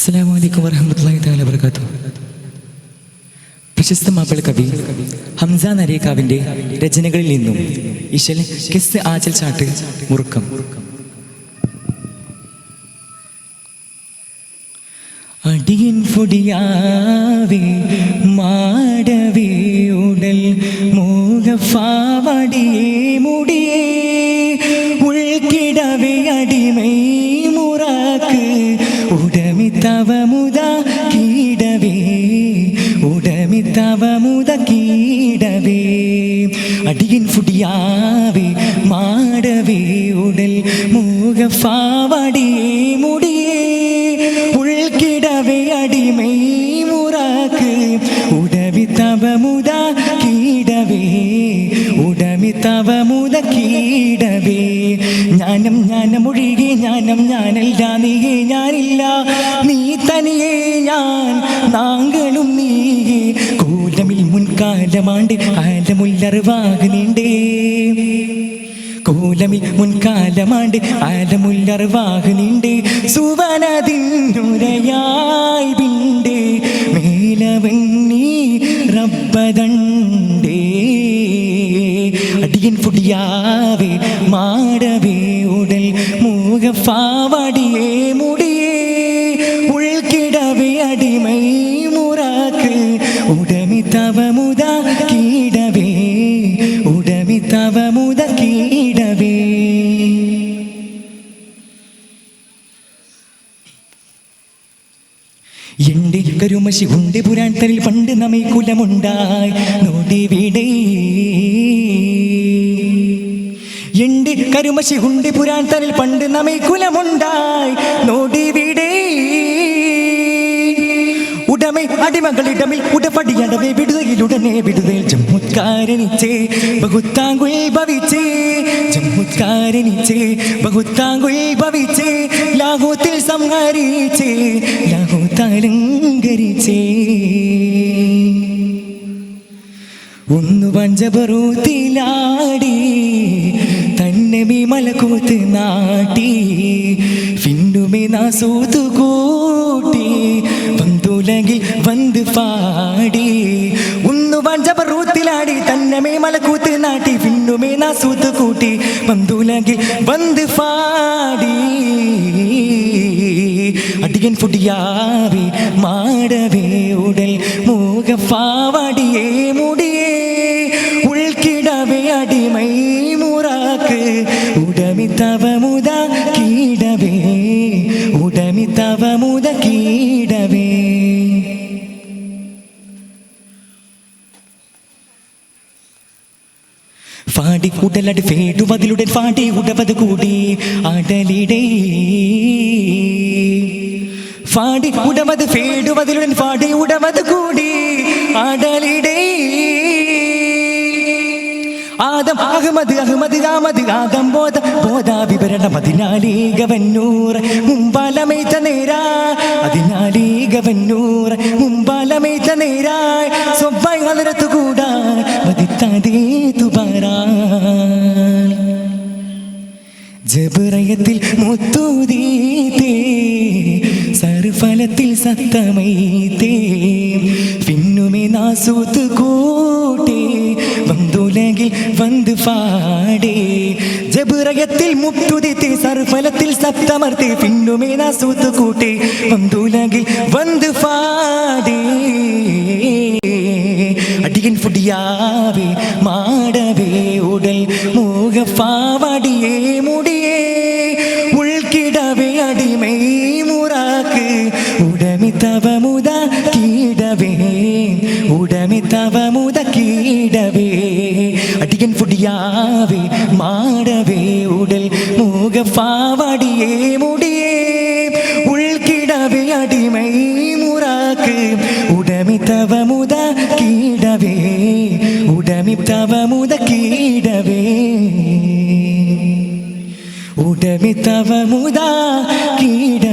അസ്സലാമു അലൈക്കും വറഹ്മത്തുള്ളാഹി തആല വബറകാതുഹു. പ്രശസ്ത മാപ്പിള കവി ഹംസ നരേക്കാവിൻ്റെ രചനകളിൽ നിന്നും ഇശൽ കിസ് ആചൽ ചാട്ട് മുറുക്കം. അടിയൻ പൊടിയാവേ മാടവേ ഉടൽ മോഹഫാവടിയേ മുടിയേ ഉൾക്കിടവേ അടിമൈ മുറാക്ക് ഉടമിത്തവ മുത കീടവേ ഉടമിത്തവ മുത കീടവേ. അടിയൻ പൊടിയാവേ മാടവേ ഉടൽ മോഹഫാവടിയേ മുടിയേ ഉൾക്കിടവേ അടിമൈ മുറാക്ക് ഉടമിത്തവ മുത കീടവേ ഉടമിത്തവ മുത കീടവേ. ജ്ഞാനം ഒഴികെ ജ്ഞാനം ഞാനല്ല, നീയേ ഞാനില്ല, നീ തനിയേ ഞാൻ നാങ്ങളും നീയേ. കോലമിൽ മുൻകാലമാണ്ട് ആലമുല്ലറിവാക് നീണ്ടേ, കോലമിൽ മുൻകാലമാണ്ട് ആലമുല്ലറിവാക് നീണ്ടേ. സുവനതിന്നുരയായി വിണ്ടേ മേലവണ്ണി റബ്ബദണ്ടേ. അടിയൻ പൊടിയാവേ മാടവേ ഉടൽ മൂകഫാവടിയേ മുടിയേ ഉൾക്കിടവേ അടിമൈ മുറാക്ക് ഉടമിത്തവ മുത കീടവേ ഉടമിത്തവ മുത കീടവേ. എന്റെ കരുമശി ഉണ്ട് പുരാൺതലിൽ പണ്ട് നമ്മെ കുലമുണ്ടായി നോടി വീടേ. എന്റെ കരുമശി ഉണ്ട് പുരാൺതലിൽ പണ്ട് നമ്മെ കുലമുണ്ടായി നോടി വീടേ. ഉടമൈ അടിമകളിടമിൽ ഉടപടിയടവേ വിടുതയിലുടനെ വിടുതൽ ജമ്മുത്കാരനിച്ചേ ബഹുത്താങ്കുൽ ഭവിച്ചേ ജമ്മുത്കാരനിച്ചേ ബഹുത്താങ്കുൽ ഭവിച്ചേ. ലാഹോത്തിൽ സംഹരിച്ചേ ലാഹോത്തലങ്കരിച്ചേ. ഒന്ന് വഞ്ചബറൂത്തിലാടി തന്നെ മീ മലക്കൂത്ത് നാട്ടി പിന്നുമേ നാസൂത്ത് കൂട്ടി വന്തുലകിൽ വന്ന് പാടി. ഒന്ന് വഞ്ചബറൂത്തിലാടി തന്നെ മേ മലക്കൂത്ത് നാട്ടി പിന്നുമേ നാസൂത്ത് കൂട്ടി വന്തുലകിൽ വന്ന് പാടി. അടിയൻ പൊടിയാവേ മാടവേ ഉടൽ മൂകഫാവടിയേ മുടിയേ ഉൾക്കിടവേ അടിമൈ മുറാക്ക് ഉടമിത്തവ മുത കീടവേ ഉടമിത്തവ മുത കീടവേ. ഫാടി ഉടലടി ഫേടുവതിലുടൻ ഫാടി ഉടവത് കൂടി അടലിടേ. ഫാടി ഉടവത് ഫേടുവതിലുടൻ ഫാടി ഉടവത് കൂടി അടലിടേ. ആദം അഹമ്മദ് അഹമ്മദ് ആമദ് ആദം ബോധ ബോധ വിവരണം അതിനാലീകവന്നൂർ മുമ്പാലമേറ്റ നേരാ അതിനാലീകവന്നൂർ മുമ്പാലമേറ്റ നേരായ് സ്വഭായി ഹലരത്തു കൂടാ മതിത്താതേ തുബാരാ. ജബറയത്തിൽ മുത്തൂതീതേ സർഫലത്തിൽ സത്തമൈതേ പിന്നുമേ നാസൂത്ത് കൂട്ടേ വന്തുലകിൽ വന്ന് പാടേ. ജബറയത്തിൽ മുത്തുതിത്തേ സർഫലത്തിൽ സത്തമർത്തേ പിന്നുമേ നാസൂത്ത് കൂട്ടേ വന്തുലകിൽ വന്ന് പാടേ. അടിയൻ പൊടിയാവേ മാടവേ ഉടൽ മൂകഫാവടിയേ മുടിയേ ഉൾക്കിടവേ അടിമൈ മുറാക്ക് ഉടമിത്തവ മുത കീടവേ ഉടമിത്തവ മുത കീടവേ. അടിയൻ പൊടിയാവേ മാടവേ ഉടൽ മൂകഫാവടിയേ മുടിയേ ഉൾക്കിടവേ അടിമൈ മുറാക്ക് ഉടമിത്തവ മുത കീടവേ ഉടമിത്തവ മുത കീടവേ ഉടമിത്തവ മുത കീട